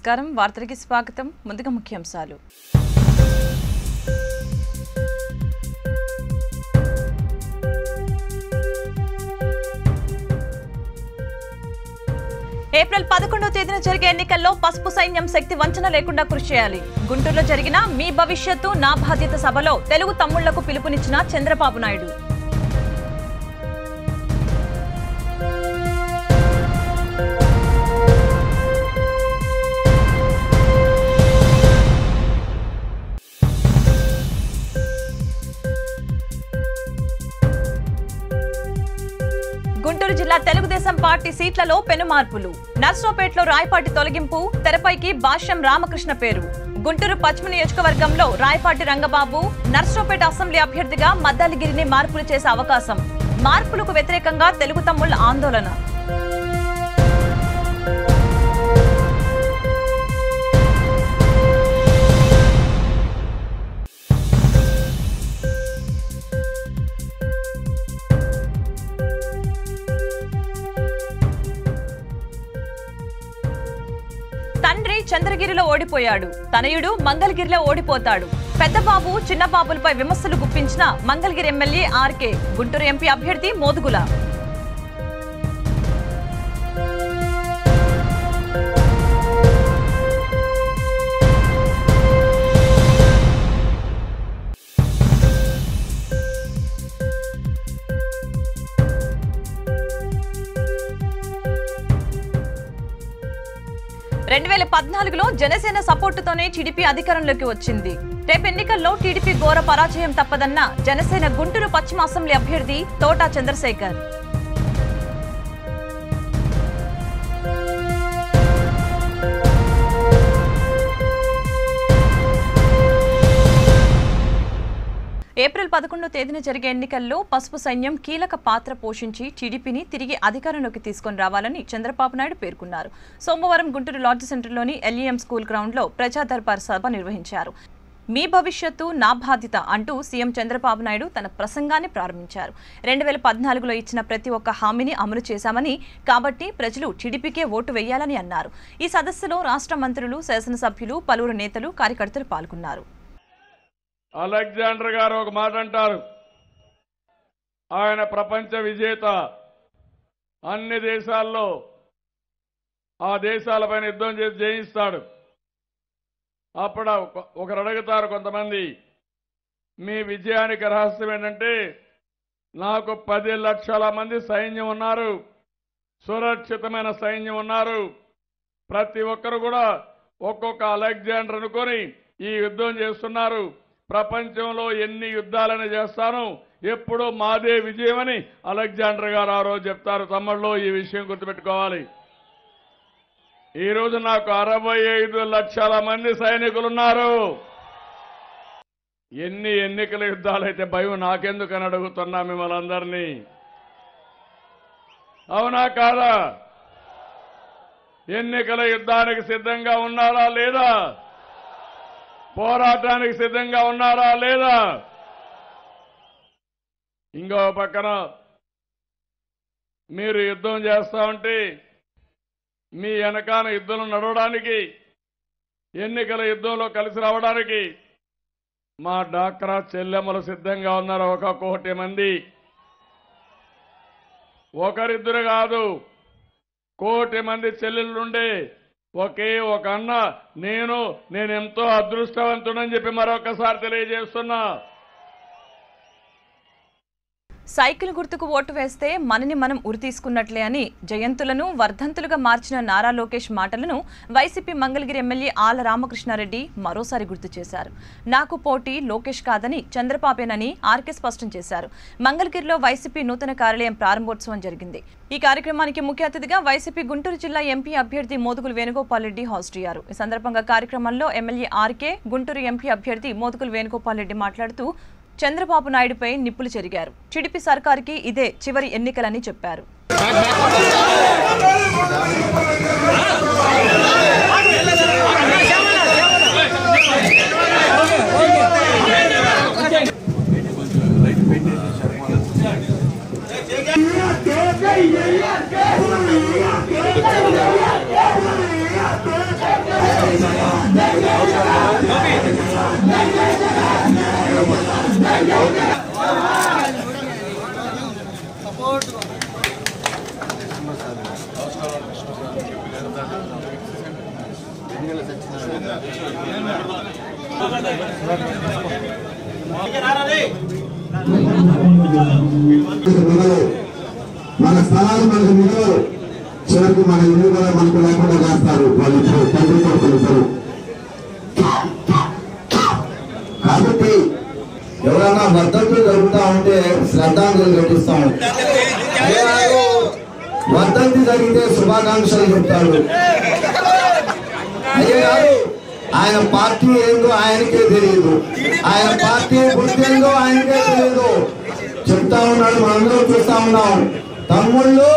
నమస్కారం వార్తలకి స్వాగతం ముందుగా ముఖ్యాంశాలు ఏప్రిల్ 11వ తేదీన జరిగే ఎన్నికల్లో పసుపు సైన్యం శక్తి వంచన లేకుండా కృషి చేయాలి. గుంటూరులో జరిగిన మీ భవిష్యత్తు నా బాధ్యత సభలో తెలుగు తమ్ముళ్లకు పిలుపునిచ్చిన చంద్రబాబు నాయుడు. గుంటూరు జిల్లా తెలుగుదేశం పార్టీ సీట్లలో పెను మార్పులు. నర్సరావుపేటలో రాయపాటి తొలగింపు, తెరపైకి భాష్యం రామకృష్ణ పేరు. గుంటూరు పశ్చిమ నియోజకవర్గంలో రాయపాటి రంగబాబు నర్సరావుపేట అసెంబ్లీ అభ్యర్థిగా మద్దాలిగిరిని మార్పులు చేసే అవకాశం. మార్పులకు వ్యతిరేకంగా తెలుగు తమ్ముళ్ల ఆందోళన. తండ్రి చంద్రగిరిలో ఓడిపోయాడు, తనయుడు మంగళగిరిలో ఓడిపోతాడు. పెద్దబాబు చిన్నబాబులపై విమర్శలు గుప్పించిన మంగళగిరి ఎమ్మెల్యే ఆర్కే. గుంటూరు ఎంపీ అభ్యర్థి మోదుగుల. జనసేన సపోర్టుతోనే టీడీపీ అధికారంలోకి వచ్చింది. రేపు ఎన్నికల్లో టీడీపీ ఘోర పరాజయం తప్పదన్న జనసేన గుంటూరు పశ్చిమ అసెంబ్లీ అభ్యర్థి తోట చంద్రశేఖర్. ఏప్రిల్ 11వ తేదీన జరిగే ఎన్నికల్లో పసుపు సైన్యం కీలక పాత్ర పోషించి టీడీపీని తిరిగి అధికారంలోకి తీసుకొని రావాలని చంద్రబాబు నాయుడు పేర్కొన్నారు. సోమవారం గుంటూరు లాడ్జ్ సెంటర్లోని ఎల్ఈఎం స్కూల్ గ్రౌండ్లో ప్రజా దర్బార్ సభ నిర్వహించారు. మీ భవిష్యత్తు నా బాధ్యత అంటూ సీఎం చంద్రబాబు నాయుడు తన ప్రసంగాన్ని ప్రారంభించారు. 2014లో ఇచ్చిన ప్రతి ఒక్క హామీని అమలు చేశామని, కాబట్టి ప్రజలు టీడీపీకే ఓటు వేయాలని అన్నారు. ఈ సదస్సులో రాష్ట్ర మంత్రులు, శాసనసభ్యులు, పలువురు నేతలు, కార్యకర్తలు పాల్గొన్నారు. అలెగ్జాండర్ గారు ఒక మాట అంటారు, ఆయన ప్రపంచ విజేత, అన్ని దేశాల్లో ఆ దేశాలపైన యుద్ధం చేసి జయిస్తాడు. అప్పుడు ఒకరు అడుగుతారు కొంతమంది, మీ విజయానికి రహస్యం ఏంటంటే, నాకు 10 లక్షల మంది సైన్యం ఉన్నారు, సురక్షితమైన సైన్యం ఉన్నారు, ప్రతి ఒక్కరు కూడా ఒక్కొక్క అలెగ్జాండర్ అనుకొని ఈ యుద్ధం చేస్తున్నారు, ప్రపంచంలో ఎన్ని యుద్ధాలను చేస్తాను, ఎప్పుడూ మాదే విజయమని అలెగ్జాండర్ గారు ఆ రోజు చెప్తారు. తమ్ముళ్ళు ఈ విషయం గుర్తుపెట్టుకోవాలి. ఈరోజు నాకు 65 లక్షల మంది సైనికులున్నారు. ఎన్ని ఎన్నికల యుద్ధాలైతే భయం నాకెందుకని అడుగుతున్నా మిమ్మల్ని అందరినీ. అవునా కాదా? ఎన్నికల యుద్ధానికి సిద్ధంగా ఉన్నారా లేదా? పోరాటానికి సిద్ధంగా ఉన్నారా లేదా? ఇంకో పక్కన మీరు యుద్ధం చేస్తా ఉంటే మీ వెనకాల యుద్ధంలో నడవడానికి, ఎన్నికల యుద్ధంలో కలిసి రావడానికి మా డాక్రా చెల్లెమ్మలు సిద్ధంగా ఉన్నారు. 1 కోటి మంది, ఒకరిద్దరు కాదు, 1 కోటి మంది చెల్లెళ్ళుండే ఒకే ఒక అన్న నేనెంతో అదృష్టవంతుడని చెప్పి మరొకసారి తెలియజేస్తున్నా. సైకిల్ గుర్తుకు ఓటు వేస్తే మనని మనం ఉరి తీసుకున్నట్లే అని జయంతులను వర్ధంతులుగా మార్చిన నారా లోకేష్ మాటలను వైసీపీ మంగళగిరి ఎమ్మెల్యే ఆళ్ల రామకృష్ణారెడ్డి మరోసారి గుర్తు చేశారు. నాకు పోటీ లోకేష్ కాదని చంద్రబాబేనని ఆర్కే స్పష్టం చేశారు. మంగళగిరిలో వైసీపీ నూతన కార్యాలయం ప్రారంభోత్సవం జరిగింది. ఈ కార్యక్రమానికి ముఖ్య అతిథిగా వైసీపీ గుంటూరు జిల్లా ఎంపీ అభ్యర్థి మోదుగుల వేణుగోపాల్ రెడ్డి హాజరయ్యారు. ఈ సందర్భంగా కార్యక్రమంలో ఎమ్మెల్యే ఆర్కే, గుంటూరు ఎంపీ అభ్యర్థి మోదుగుల వేణుగోపాల్ రెడ్డి మాట్లాడుతూ చంద్రబాబు నాయుడుపై నిప్పులు చెరిగారు. టీడీపీ సర్కారుకి ఇదే చివరి ఎన్నికలని చెప్పారు. మన స్థలాలు మనకు మిగలవు, చివరికి మన ఇల్లు కూడా మనకు లేకుండా చేస్తారు వాళ్ళు తండ్రి కొడుకులు. కాబట్టి ఎవరైనా వర్ధంతులు జరుగుతా ఉంటే శ్రద్ధాంజలి ఘటిస్తాం. వర్ధంతి జరిగితే శుభాకాంక్షలు చెప్తాడు. అయ్యే కాదు, ఆయన పార్టీ ఏందో ఆయనకే తెలియదు, ఆయన పార్టీ గుర్తు ఏందో ఆయనకే తెలియదు. చెప్తా ఉన్నాడు, మనందరం చూస్తా ఉన్నాం. తమ్ముళ్ళు,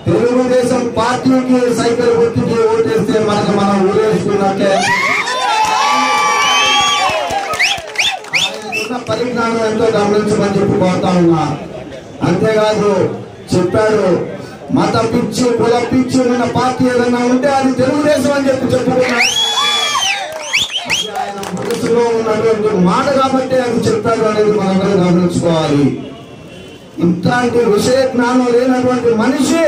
తెలుగుదేశం పార్టీకి సైకిల్ గుర్తుకి ఓటేస్తే మనకు మనం ఊరేసుకున్నట్టే. ఆయనకున్న పరిజ్ఞానం ఎంతో గమనించమని చెప్పి కోరుతా ఉన్నా. అంతేకాదు చెప్పాడు, మత పిచ్చి కుల పిచ్చి ఉన్న పార్టీ ఏదన్నా ఉంటే అది తెలుగుదేశం అని చెప్పి చెప్పుకున్నాడు. ఆయన మనసులో ఉన్నటువంటి మాట కాబట్టి అది చెప్తాడు అనేది మనందరం గమనించుకోవాలి. ఇట్లాంటి విషయ జ్ఞానం లేనటువంటి మనిషి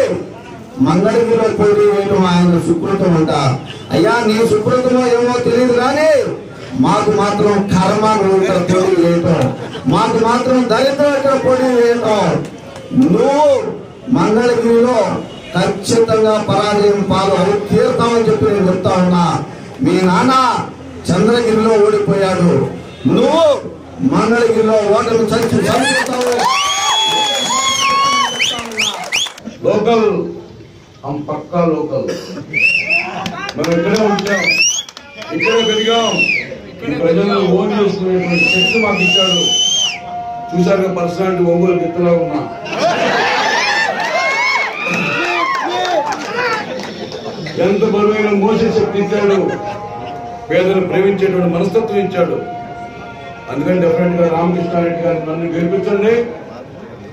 మంగళగిరిలో పోటీ వేయడం ఆయన సుకృతం అంట. అయ్యా, నీ సుకృతమో ఏమో తెలియదు కానీ మాకు మాత్రం కర్మ నువ్వు ఇక్కడ పోటీ వేయటం, మాకు మాత్రం దరిద్రం ఇక్కడ పోటీ వేయటం. నువ్వు మంగళగిరిలో ఖచ్చితంగా పరాజయం పాలు తీరుతామని చెప్పి నేను చెప్తా ఉన్నా. మీ నాన్న చంద్రగిరిలో ఓడిపోయాడు, నువ్వు మంగళగిరిలో ఓటమి చచ్చి చదువుతావు. లోకల్ పక్కా లోకల్, మనం ఇక్కడే ఉంటాం, ఇక్కడే పెరిగాం. ఈ ప్రజలను ఓన్ చేసుకునేటువంటి శక్తి మాకు ఇచ్చాడు. చూశాక పర్సనాలిటీ ఒంగోలు గిత్తలో ఉన్నా. ఎంత బరువైన మోసే శక్తి ఇచ్చాడు, పేదలు ప్రేమించేటువంటి మనస్తత్వం ఇచ్చాడు. అందుకని డెఫినెట్ గా రామకృష్ణారెడ్డి గారిని నన్ను గెలిపించండి.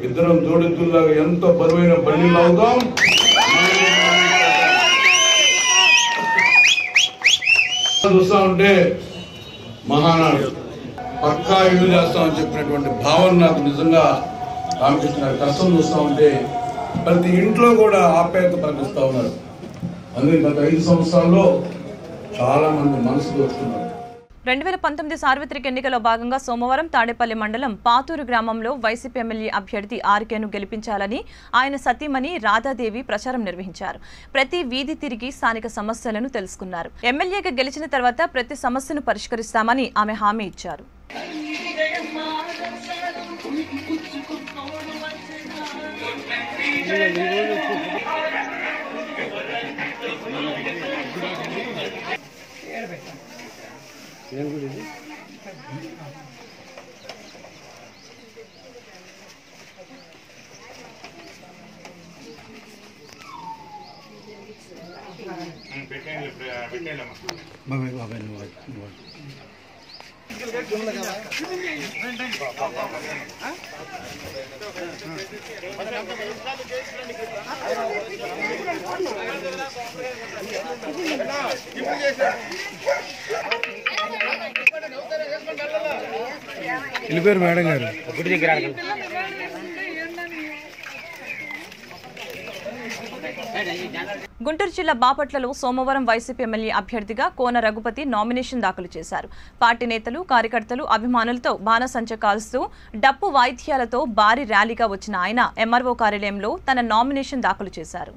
ఇద్దరం జోడెద్దుల్లాగా ఎంతో బరువైన బండిలు అవుతాం. చూస్తా ఉంటే మహానాడు పక్కా ఇల్లు చేస్తామని చెప్పినటువంటి భావన నాకు నిజంగా రామకృష్ణ కష్టం చూస్తా ఉంటే ప్రతి ఇంట్లో కూడా ఆప్యాయత ప్రకటిస్తా ఉన్నారు. అందుకే గత 5 సంవత్సరాల్లో చాలా మంది మనసుకు వస్తున్నారు. 2019 సార్వత్రిక ఎన్నికల్లో భాగంగా సోమవారం తాడేపల్లి మండలం పాతూరు గ్రామంలో వైసీపీ ఎమ్మెల్యే అభ్యర్థి ఆర్కేను గెలిపించాలని ఆయన సతీమణి రాధాదేవి ప్రచారం నిర్వహించారు. ప్రతి వీధి తిరిగి స్థానిక సమస్యలను తెలుసుకున్నారు. ఎమ్మెల్యేగా గెలిచిన తర్వాత ప్రతి సమస్యను పరిష్కరిస్తామని ఆమె హామీ ఇచ్చారు. వెళ్ళిపోయారు మేడం గారు. గుంటూరు జిల్లా బాపట్లలో సోమవారం వైసీపీ ఎమ్మెల్యే అభ్యర్థిగా కోన రఘుపతి నామినేషన్ దాఖలు చేశారు. పార్టీ నేతలు, కార్యకర్తలు, అభిమానులతో బాణసంచ కాల్స్తూ డప్పు వాయిద్యాలతో భారీ ర్యాలీగా వచ్చిన ఆయన ఎంఆర్ఓ కార్యాలయంలో తన నామినేషన్ దాఖలు చేశారు.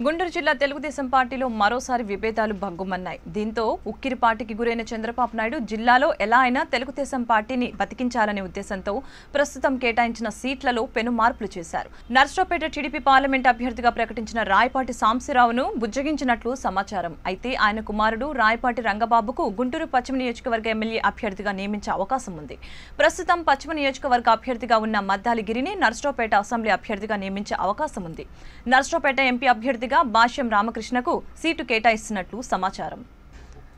గుంటూరు జిల్లా తెలుగుదేశం పార్టీలో మరోసారి విభేదాలు భగ్గుమన్నాయి. దీంతో ఉక్కిరిపాటికి గురైన చంద్రబాబు నాయుడు జిల్లాలో ఎలా అయినా తెలుగుదేశం పార్టీని బతికించాలనే ఉద్దేశంతో ప్రస్తుతం కేటాయించిన సీట్లలో పెను మార్పులు చేశారు. నర్సరావుపేట టీడీపీ పార్లమెంట్ అభ్యర్థిగా ప్రకటించిన రాయపాటి సాంబశివరావును బుజ్జగించినట్లు సమాచారం. అయితే ఆయన కుమారుడు రాయపాటి రంగబాబుకు గుంటూరు పశ్చిమ నియోజకవర్గ ఎమ్మెల్యే అభ్యర్థిగా నియమించే అవకాశం ఉంది. ప్రస్తుతం పశ్చిమ నియోజకవర్గ అభ్యర్థిగా ఉన్న మద్దాలిగిరిని నర్సరావుపేట అసెంబ్లీ అభ్యర్థిగా నియమించే అవకాశం ఉంది. నర్సరావుపేట ఎంపీ అభ్యర్థిగా భాష్యం రామకృష్ణకు సీటు కేటాయిస్తున్నట్లు సమాచారం.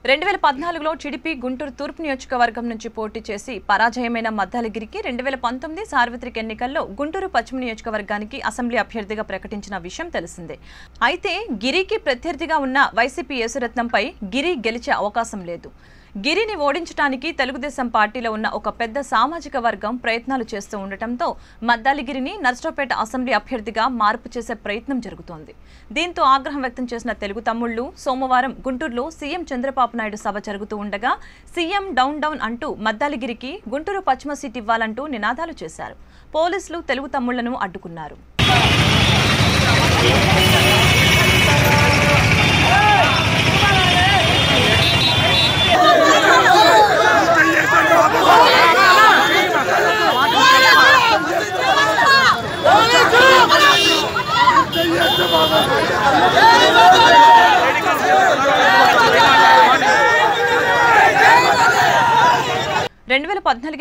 2014లో టీడీపీ గుంటూరు తూర్పు నియోజకవర్గం నుంచి పోటీ చేసి పరాజయమైన మద్దాలగిరికి 2019 సార్వత్రిక ఎన్నికల్లో గుంటూరు పశ్చిమ నియోజకవర్గానికి అసెంబ్లీ అభ్యర్థిగా ప్రకటించిన విషయం తెలిసిందే. అయితే గిరికి ప్రత్యర్థిగా ఉన్న వైసీపీ యేసురత్నంపై గిరి గెలిచే అవకాశం లేదు. గిరిని ఓడించడానికి తెలుగుదేశం పార్టీలో ఉన్న ఒక పెద్ద సామాజిక వర్గం ప్రయత్నాలు చేస్తూ ఉండటంతో మద్దాలగిరిని నర్సరావుపేట అసెంబ్లీ అభ్యర్థిగా మార్పు చేసే ప్రయత్నం జరుగుతోంది. దీంతో ఆగ్రహం వ్యక్తం చేసిన తెలుగు తమ్ముళ్లు సోమవారం గుంటూరులో సీఎం చంద్రబాబు నాయుడు సభ జరుగుతూ ఉండగా సీఎం డౌన్ డౌన్ అంటూ మద్దాలగిరికి గుంటూరు పశ్చిమ సీట్ ఇవ్వాలంటూ నినాదాలు చేశారు. పోలీసులు తెలుగు తమ్ముళ్లను అడ్డుకున్నారు.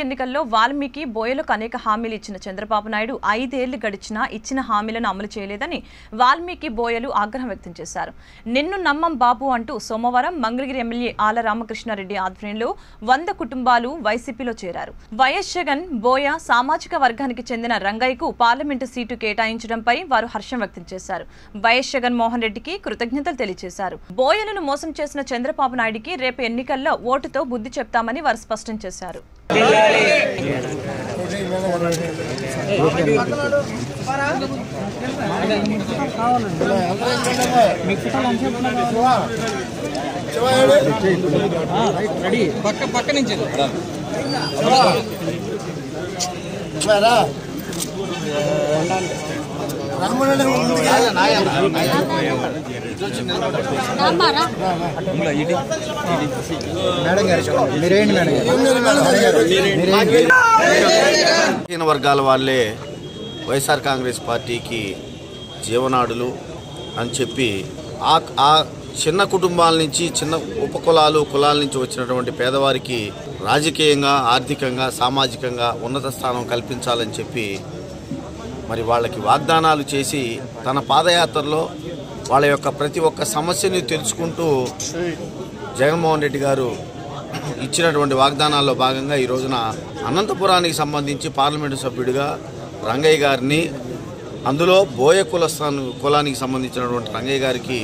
ఎన్నికల్లో వాల్మీకి బోయలకు అనేక హామీలు ఇచ్చిన చంద్రబాబు నాయుడు 5 ఏళ్లు గడిచినా ఇచ్చిన హామీలను అమలు చేయలేదని వాల్మీకి బోయలు ఆగ్రహం వ్యక్తం చేశారు. నిన్ను నమ్మం బాబు అంటూ సోమవారం మంగళగిరి ఎమ్మెల్యే ఆల రామకృష్ణారెడ్డి ఆధ్వర్యంలో 100 కుటుంబాలు వైసీపీలో చేరారు. వైఎస్ జగన్ బోయ సామాజిక వర్గానికి చెందిన రంగయ్యకు పార్లమెంటు సీటు కేటాయించడంపై వారు హర్షం వ్యక్తం చేశారు. వైఎస్ జగన్ మోహన్ రెడ్డికి కృతజ్ఞతలు తెలియజేశారు. బోయలను మోసం చేసిన చంద్రబాబు నాయుడికి రేపు ఎన్నికల్లో ఓటుతో బుద్ధి చెప్తామని వారు స్పష్టం చేశారు. పక్క నుంచి వర్గాల వాళ్ళే వైఎస్ఆర్ కాంగ్రెస్ పార్టీకి జీవనాడులు అని చెప్పి ఆ చిన్న కుటుంబాల నుంచి చిన్న ఉపకులాల నుంచి వచ్చినటువంటి పేదవారికి రాజకీయంగా ఆర్థికంగా సామాజికంగా ఉన్నత స్థానం కల్పించాలని చెప్పి మరి వాళ్ళకి వాగ్దానాలు చేసి తన పాదయాత్రలో వాళ్ళ యొక్క ప్రతి ఒక్క సమస్యని తెలుసుకుంటూ జగన్మోహన్ రెడ్డి గారు ఇచ్చినటువంటి వాగ్దానాల్లో భాగంగా ఈ రోజున అనంతపురానికి సంబంధించి పార్లమెంటు సభ్యుడిగా రంగయ్య గారిని, అందులో బోయ కులానికి సంబంధించినటువంటి రంగయ్య గారికి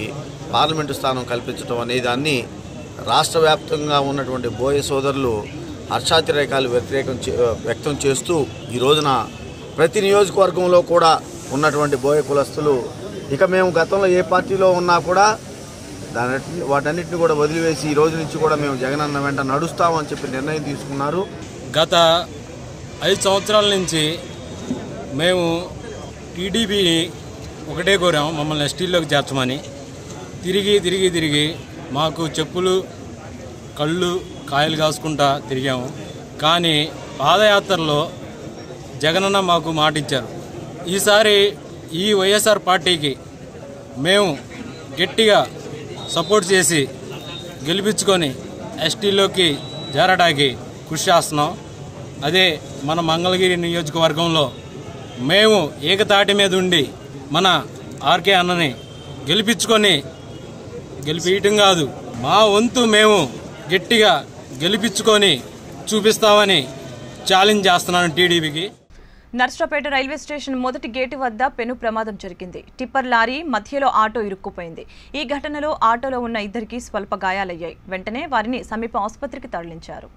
పార్లమెంటు స్థానం కల్పించడం అనే దాన్ని రాష్ట్ర వ్యాప్తంగా ఉన్నటువంటి బోయ సోదరులు హర్షాతిరేకాలు వ్యక్తం చేస్తూ ఈ రోజున ప్రతి నియోజకవర్గంలో కూడా ఉన్నటువంటి బోయ కులస్తులు ఇక మేము గతంలో ఏ పార్టీలో ఉన్నా కూడా వాటన్నిటిని కూడా వదిలివేసి ఈ రోజు నుంచి కూడా మేము జగనన్న వెంట నడుస్తామని చెప్పి నిర్ణయం తీసుకున్నారు. గత 5 సంవత్సరాల నుంచి మేము టీడీపీని ఒకటే కోరాం, మమ్మల్ని ఎస్టీలోకి చేర్చమని. తిరిగి మాకు చెప్పులు కళ్ళు కాయలు కాసుకుంటా తిరిగాము. కానీ పాదయాత్రలో జగనన్న మాకు మాట ఇచ్చారు. ఈసారి ఈ వైఎస్ఆర్ పార్టీకి మేము గట్టిగా సపోర్ట్ చేసి గెలిపించుకొని ఎస్టీలోకి చేరడానికి కృషి చేస్తున్నాం. అదే మన మంగళగిరి నియోజకవర్గంలో మేము ఏకతాటి మీద ఉండి మన ఆర్కే అన్నని గెలిపించడం కాదు, మా వంతు మేము గట్టిగా గెలిపించుకొని చూపిస్తామని ఛాలెంజ్ చేస్తున్నాను టీడీపీకి. నర్సరావుపేట రైల్వే స్టేషన్ మొదటి గేటు వద్ద పెను ప్రమాదం జరిగింది. టిప్పర్ లారీ మధ్యలో ఆటో ఇరుక్కుపోయింది. ఈ ఘటనలో ఆటోలో ఉన్న 2కి స్వల్ప గాయాలయ్యాయి. వెంటనే వారిని సమీప ఆసుపత్రికి తరలించారు.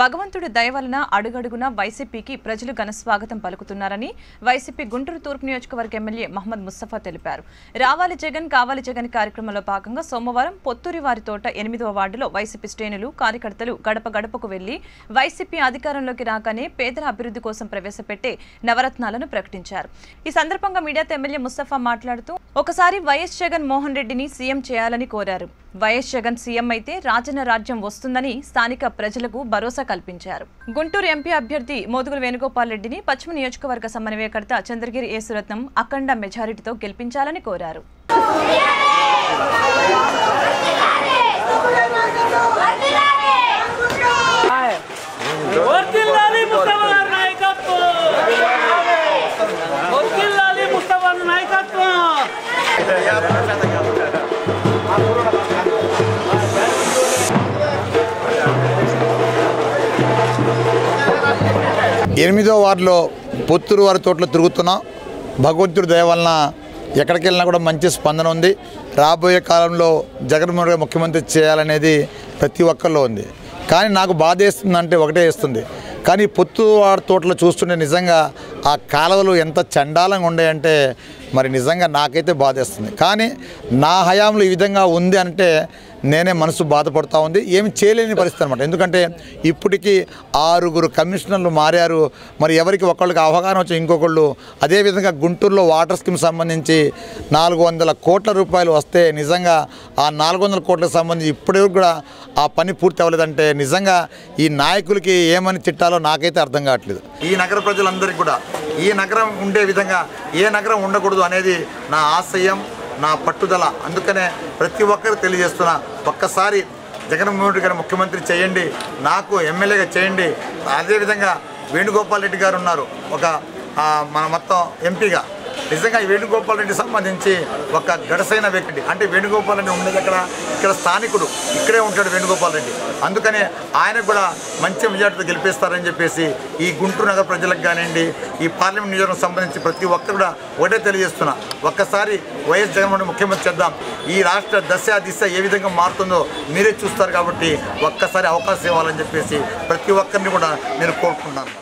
భగవంతుడి దయ వలన అడుగడుగున వైసీపీకి ప్రజలు ఘనస్వాగతం పలుకుతున్నారని వైసీపీ గుంటూరు తూర్పు నియోజకవర్గ ఎమ్మెల్యే మహమ్మద్ ముస్తఫా తెలిపారు. రావాలి జగన్ కావాలి జగన్ కార్యక్రమంలో భాగంగా సోమవారం పొత్తూరి వారి తోట 8వ వార్డులో వైసీపీ శ్రేణులు కార్యకర్తలు గడప గడపకు వెళ్లి వైసీపీ అధికారంలోకి రాగానే పేదల అభివృద్ధి కోసం ప్రవేశపెట్టే నవరత్నాలను ప్రకటించారు. ఈ సందర్భంగా మీడియాతో ఎమ్మెల్యే ముస్తఫా మాట్లాడుతూ ఒకసారి వైఎస్ జగన్ మోహన్ రెడ్డిని సీఎం చేయాలని కోరారు. వైఎస్ జగన్ సీఎం అయితే రాజన్న రాజ్యం వస్తుందని స్థానిక ప్రజలకు భరోసా కల్పించారు. గుంటూరు ఎంపీ అభ్యర్థి మోదుగుల వేణుగోపాల్ రెడ్డిని పశ్చిమ నియోజకవర్గ సమన్వయకర్త చంద్రగిరి యేసురత్నం అఖండ మెజారిటీతో గెలిపించాలని కోరారు. ఎనిమిదో వార్డులో పొత్తూరు వారి తోటలో తిరుగుతున్నాం. భగవంతుడి దయ వలన ఎక్కడికి వెళ్ళినా కూడా మంచి స్పందన ఉంది. రాబోయే కాలంలో జగన్మోహన్ రెడ్డి ముఖ్యమంత్రి చేయాలనేది ప్రతి ఒక్కరిలో ఉంది. కానీ నాకు బాధ వేస్తుందంటే ఒకటే వేస్తుంది. కానీ పొత్తూరు వారి తోటలో చూస్తుంటే నిజంగా ఆ కాలువలు ఎంత చండాలంగా ఉన్నాయంటే మరి నిజంగా నాకైతే బాధేస్తుంది. కానీ నా హయాంలో ఈ విధంగా ఉంది అంటే నేనే మనసు బాధపడుతూ ఉంది. ఏమి చేయలేని పరిస్థితి అనమాట. ఎందుకంటే ఇప్పటికీ 6 కమిషనర్లు మారారు. మరి ఎవరికి ఒకళ్ళకి అవగాహన వచ్చి ఇంకొకళ్ళు అదేవిధంగా గుంటూరులో వాటర్ స్కీమ్ సంబంధించి 400 కోట్ల రూపాయలు వస్తే నిజంగా ఆ 400 కోట్లకు సంబంధించి ఇప్పటివరకు కూడా ఆ పని పూర్తి అవ్వలేదంటే నిజంగా ఈ నాయకులకి ఏమని తిట్టాలో నాకైతే అర్థం కావట్లేదు. ఈ నగర ప్రజలందరికీ కూడా ఈ నగరం ఉండే విధంగా ఏ నగరం ఉండకూడదు అనేది నా ఆశయం, నా పట్టుదల. అందుకనే ప్రతి ఒక్కరు తెలియజేస్తున్నా, ఒక్కసారి జగన్మోహన్ రెడ్డి గారు ముఖ్యమంత్రి చేయండి, నాకు ఎమ్మెల్యేగా చేయండి. అదేవిధంగా వేణుగోపాల్ రెడ్డి గారు ఉన్నారు ఒక మన మొత్తం ఎంపీగా. నిజంగా ఈ వేణుగోపాల్ రెడ్డి సంబంధించి ఒక గడసైన వ్యక్తి. అంటే వేణుగోపాల్ రెడ్డి ఉండేది ఇక్కడ స్థానికుడు, ఇక్కడే ఉంటాడు వేణుగోపాల్ రెడ్డి. అందుకనే ఆయనకు కూడా మంచి మెజార్టీతో గెలిపిస్తారని చెప్పేసి ఈ గుంటూరు నగర ప్రజలకు కానివ్వండి, ఈ పార్లమెంట్ నియోజకవర్గం సంబంధించి ప్రతి ఒక్కరు కూడా ఒకటే తెలియజేస్తున్నా, ఒక్కసారి వైఎస్ జగన్మోహన్ ముఖ్యమంత్రి చేద్దాం. ఈ రాష్ట్ర దశ దిశ ఏ విధంగా మారుతుందో మీరే చూస్తారు కాబట్టి ఒక్కసారి అవకాశం ఇవ్వాలని చెప్పేసి ప్రతి ఒక్కరిని కూడా నేను కోరుకుంటున్నాను.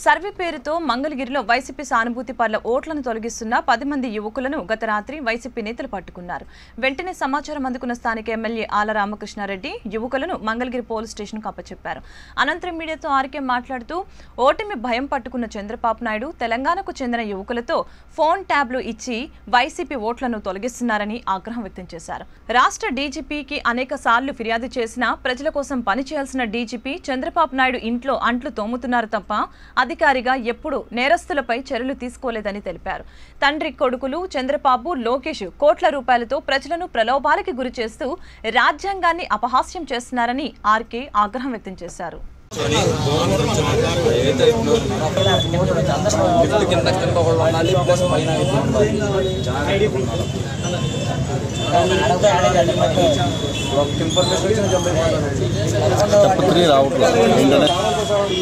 సర్వే పేరుతో మంగళగిరిలో వైసీపీ సానుభూతి పర్ల ఓట్లను తొలగిస్తున్న 10 మంది యువకులను గత రాత్రి వైసీపీ నేతలు పట్టుకున్నారు. వెంటనే సమాచారం అందుకున్న స్థానిక ఎమ్మెల్యే ఆల రామకృష్ణారెడ్డి యువకులను మంగళగిరి పోలీస్ స్టేషన్కు అప్పచెప్పారు. అనంతరం మీడియాతో ఆర్కే మాట్లాడుతూ ఓటమి భయం పట్టుకున్న చంద్రబాబు నాయుడు తెలంగాణకు చెందిన యువకులతో ఫోన్ ట్యాబ్లు ఇచ్చి వైసీపీ ఓట్లను తొలగిస్తున్నారని ఆగ్రహం వ్యక్తం చేశారు. రాష్ట్ర డీజీపీకి అనేక సార్లు ఫిర్యాదు చేసినా ప్రజల కోసం పనిచేయాల్సిన డీజీపీ చంద్రబాబు నాయుడు ఇంట్లో అంట్లు తోముతున్నారు తప్ప అధికారిగా ఎప్పుడు నేరస్తులపై చర్యలు తీసుకోలేదని తెలిపారు. తండ్రి కొడుకులు చంద్రబాబు, లోకేష్ కోట్ల రూపాయలతో ప్రజలను ప్రలోభాలకి గురి చేస్తూ రాజ్యాంగాన్ని అపహాస్యం చేస్తున్నారని ఆర్కే ఆగ్రహం వ్యక్తం చేశారు.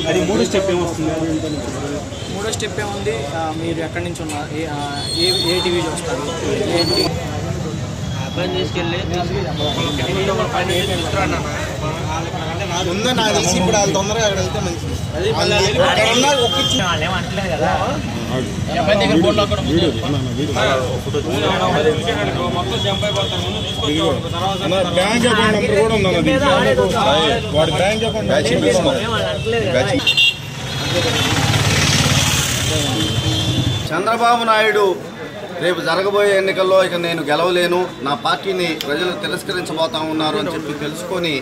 అది మూడో స్టెప్ ఏముంది, మీరు ఎక్కడి నుంచి ఉన్నారు, ఏ టీవీ చూస్తారు, ఏంటి అబ్బాయిని తీసుకెళ్ళి ముందు నాకు తెలిసి ఇప్పుడు వాళ్ళు తొందరగా అక్కడ వెళ్తే మంచిది. ఏమంటలేదు కదా బ్యాంక్ అకౌంట్ నెంబర్ కూడా ఉందన్నది. వాడి బ్యాంక్ అకౌంట్ చంద్రబాబు నాయుడు రేపు జరగబోయే ఎన్నికల్లో ఇక నేను గెలవలేను, నా పార్టీని ప్రజలు తిరస్కరించబోతా ఉన్నారు అని చెప్పి తెలుసుకొని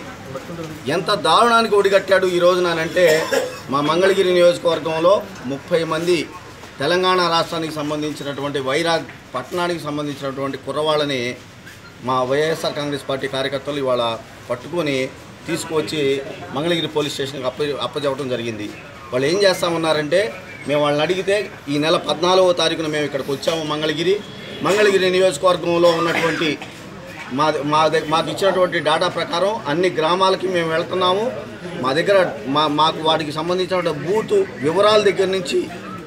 ఎంత దారుణానికి ఒడిగట్టాడు ఈ రోజునంటే, మా మంగళగిరి నియోజకవర్గంలో 30 మంది తెలంగాణ రాష్ట్రానికి సంబంధించినటువంటి వైరాగ్ పట్టణానికి సంబంధించినటువంటి కుర్రవాళ్ళని మా వైఎస్ఆర్ కాంగ్రెస్ పార్టీ కార్యకర్తలు ఇవాళ పట్టుకొని తీసుకువచ్చి మంగళగిరి పోలీస్ స్టేషన్కి అప్పచెప్పడం జరిగింది. వాళ్ళు ఏం చేస్తామన్నారంటే, మేము వాళ్ళని అడిగితే ఈ నెల 14వ తారీఖున మేము ఇక్కడికి వచ్చాము మంగళగిరి నియోజకవర్గంలో ఉన్నటువంటి మాకు ఇచ్చినటువంటి డేటా ప్రకారం అన్ని గ్రామాలకి మేము వెళ్తున్నాము. మా దగ్గర మాకు వాటికి సంబంధించిన బూతు వివరాల దగ్గర నుంచి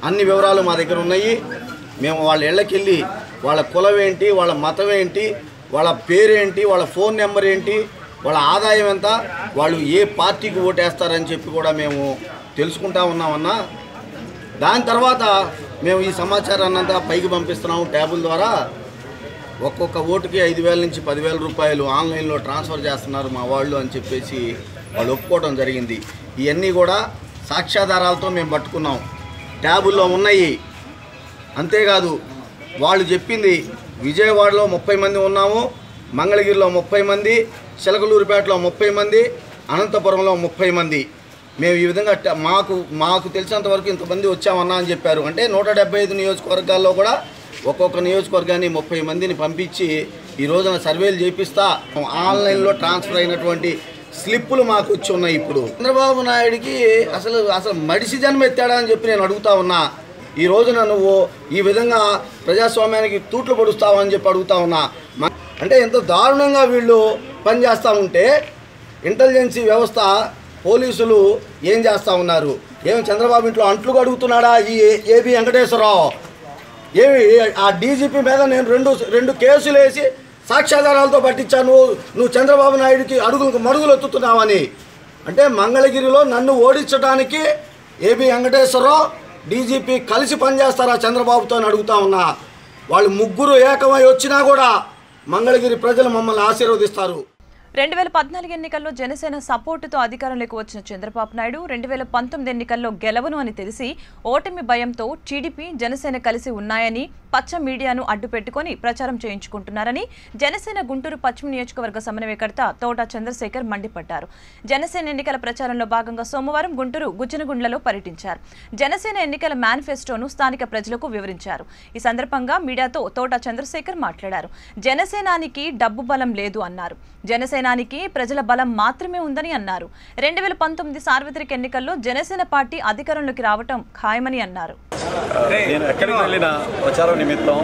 అన్ని వివరాలు మా దగ్గర ఉన్నాయి. మేము వాళ్ళ ఇళ్ళకి వెళ్ళి వాళ్ళ కులం ఏంటి, వాళ్ళ మతం ఏంటి, వాళ్ళ పేరేంటి, వాళ్ళ ఫోన్ నెంబర్ ఏంటి, వాళ్ళ ఆదాయం ఎంత, వాళ్ళు ఏ పార్టీకి ఓటేస్తారని చెప్పి కూడా మేము తెలుసుకుంటా ఉన్నామన్నా. దాని తర్వాత మేము ఈ సమాచారాన్ని అంతా పైకి పంపిస్తున్నాము ట్యాబుల ద్వారా. ఒక్కొక్క ఓటుకి 5,000 నుంచి 10,000 రూపాయలు ఆన్లైన్లో ట్రాన్స్ఫర్ చేస్తున్నారు మా వాళ్ళు అని చెప్పేసి వాళ్ళు ఒప్పుకోవడం జరిగింది. ఇవన్నీ కూడా సాక్ష్యాధారాలతో మేము పట్టుకున్నాం, ట్యాబుల్లో ఉన్నాయి. అంతేకాదు వాళ్ళు చెప్పింది విజయవాడలో 30 మంది ఉన్నాము, మంగళగిరిలో 30 మంది, చిలకలూరుపేటలో 30 మంది, అనంతపురంలో 30 మంది. మేము ఈ విధంగా మాకు తెలిసినంత వరకు ఇంతమంది వచ్చామన్నా అని చెప్పారు. అంటే 175 నియోజకవర్గాల్లో కూడా ఒక్కొక్క నియోజకవర్గాన్ని 30 మందిని పంపించి ఈ రోజున సర్వేలు చేపిస్తా ఆన్లైన్లో ట్రాన్స్ఫర్ అయినటువంటి స్లిప్పులు మాకు వచ్చి ఉన్నాయి. ఇప్పుడు చంద్రబాబు నాయుడికి అసలు మడిసి జన్మ ఎత్తాడా అని చెప్పి నేను అడుగుతా ఉన్నా. ఈ రోజున నువ్వు ఈ విధంగా ప్రజాస్వామ్యానికి తూట్లు పొడుస్తావు అని చెప్పి అడుగుతా ఉన్నా. అంటే ఎంత దారుణంగా వీళ్ళు పనిచేస్తూ ఉంటే ఇంటెలిజెన్సీ వ్యవస్థ పోలీసులు ఏం చేస్తూ ఉన్నారు? ఏమి చంద్రబాబు ఇంట్లో అంట్లు కడుగుతున్నాడా ఈ ఏబి వెంకటేశ్వరరావు? ఏమి ఆ డీజీపీ మీద నేను రెండు కేసులు వేసి సాక్ష్యాధారాలతో పట్టించాను, నువ్వు చంద్రబాబు నాయుడికి మడుగులు ఎత్తుతున్నావని. అంటే మంగళగిరిలో నన్ను ఓడించడానికి ఏబి వెంకటేశ్వరరావు డీజీపీ కలిసి పనిచేస్తారా చంద్రబాబుతో అని అడుగుతా ఉన్నా. వాళ్ళు ముగ్గురు ఏకమై వచ్చినా కూడా మంగళగిరి ప్రజలు మమ్మల్ని ఆశీర్వదిస్తారు. 2014 ఎన్నికల్లో జనసేన సపోర్టుతో అధికారంలోకి వచ్చిన చంద్రబాబు నాయుడు 2019 ఎన్నికల్లో గెలవను అని తెలిసి ఓటమి భయంతో టీడీపీ జనసేన కలిసి ఉన్నాయని పచ్చ మీడియాను అడ్డుపెట్టుకుని ప్రచారం చేయించుకుంటున్నారని జనసేన గుంటూరు పశ్చిమ నియోజకవర్గ సమన్వయకర్త తోట చంద్రశేఖర్ మండిపడ్డారు. జనసేన ఎన్నికల ప్రచారంలో భాగంగా సోమవారం గుంటూరు గుజ్జనగుండ్లలో పర్యటించారు. జనసేన ఎన్నికల మేనిఫెస్టోను స్థానిక ప్రజలకు వివరించారు. ఈ సందర్భంగా మీడియాతో తోట చంద్రశేఖర్ మాట్లాడారు. జనసేనానికి డబ్బు బలం లేదు అన్నారు. జనసేనానికి ప్రజల బలం మాత్రమే ఉందని అన్నారు. 2019 సార్వత్రిక ఎన్నికల్లో జనసేన పార్టీ అధికారంలోకి రావటం ఖాయమని అన్నారు. నేను ఎక్కడికి వెళ్ళినా ప్రచారం నిమిత్తం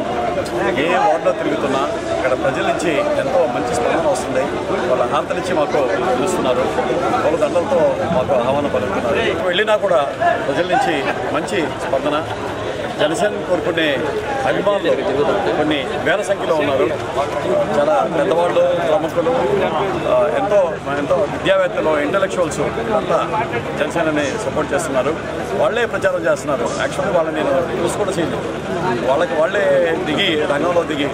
ఏ వార్డులో తిరుగుతున్నా ఇక్కడ ప్రజల నుంచి ఎంతో మంచి స్పందన వస్తుంది. వాళ్ళ ఆంత నుంచి మాకు పిలుస్తున్నారు, వాళ్ళ దండలతో మాకు ఆహ్వానం పలుకుతున్నారు. వెళ్ళినా కూడా ప్రజల నుంచి మంచి స్పందన. జనసేన కోరుకునే అభిమానులు కొన్ని వేల సంఖ్యలో ఉన్నారు. చాలా పెద్దవాళ్ళు, ప్రముఖులు, ఎంతో విద్యావేత్తలు, ఇంటలెక్చువల్స్ అంతా జనసేనని సపోర్ట్ చేస్తున్నారు. వాళ్ళే ప్రచారం చేస్తున్నారు. యాక్చువల్లీ వాళ్ళని నేను చూసి కూడా చేయలేదు. వాళ్ళే రంగంలో దిగి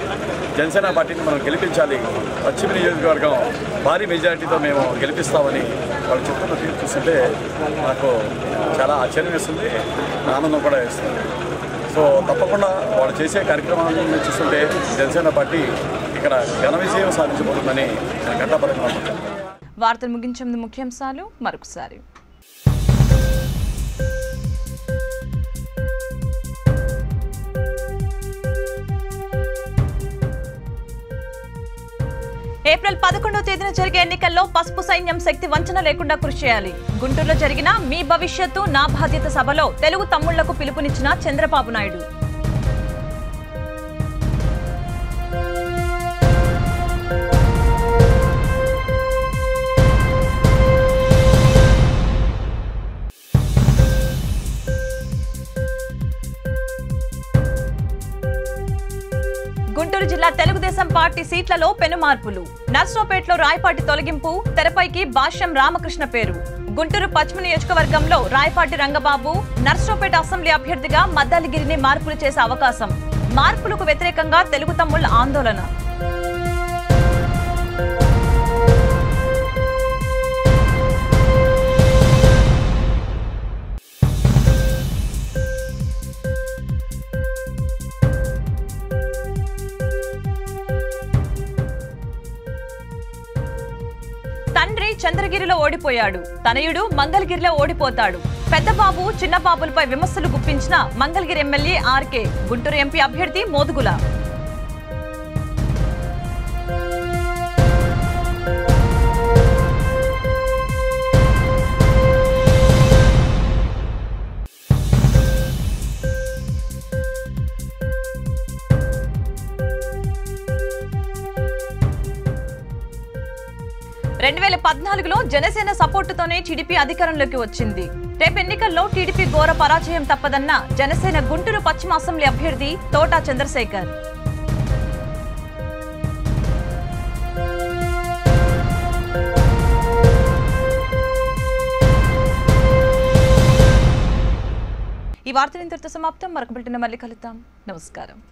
జనసేన పార్టీని మనం గెలిపించాలి, పశ్చిమ నియోజకవర్గం భారీ మెజారిటీతో మేము గెలిపిస్తామని వాళ్ళు చెప్తున్న తీరు చూస్తుంటే నాకు చాలా ఆశ్చర్యం వేస్తుంది, ఆనందం కూడా వేస్తుంది. సో తప్పకుండా వాళ్ళు చేసే కార్యక్రమాలను చూస్తుంటే జనసేన పార్టీ ఇక్కడ ఘన విజయం సాధించబోతుందని ఘంటాపరంగా నమ్ముతాను. వార్తలు ముగించే ముందు ముఖ్యాంశాలు మరొకసారి. ఏప్రిల్ 11వ తేదీన జరిగే ఎన్నికల్లో పసుపు సైన్యం శక్తి వంచన లేకుండా కృషి చేయాలి. గుంటూరులో జరిగిన మీ భవిష్యత్తు నా బాధ్యత సభలో తెలుగు తమ్ముళ్లకు పిలుపునిచ్చిన చంద్రబాబు నాయుడు. గుంటూరు జిల్లా తెలుగుదేశం పార్టీ సీట్లలో పెను మార్పులు. నర్సరావుపేటలో రాయపాటి తొలగింపు, తెరపైకి భాష్యం రామకృష్ణ పేరు. గుంటూరు పశ్చిమ నియోజకవర్గంలో రాయపాటి రంగబాబు నర్సరావుపేట అసెంబ్లీ అభ్యర్థిగా మద్దాలిగిరిని మార్పులు చేసే అవకాశం. మార్పులకు వ్యతిరేకంగా తెలుగు తమ్ముళ్ల ఆందోళన. తండ్రి చంద్రగిరిలో ఓడిపోయాడు, తనయుడు మంగళగిరిలో ఓడిపోతాడు. పెద్దబాబు చిన్నబాబులపై విమర్శలు గుప్పించిన మంగళగిరి ఎమ్మెల్యే ఆర్కే. గుంటూరు ఎంపీ అభ్యర్థి మోదుగుల. రెండు 2014లో జనసేన సపోర్టుతోనే టీడీపీ అధికారంలోకి వచ్చింది. రేపు ఎన్నికల్లో టీడీపీ ఘోర పరాజయం తప్పదన్న జనసేన గుంటూరు పశ్చిమ అసెంబ్లీ అభ్యర్థి తోట చంద్రశేఖర్. ఈ వార్తలు ఇంతటితో సమాప్తం. మరొక బులెటిన్ మళ్ళీ కలుద్దాం. నమస్కారం.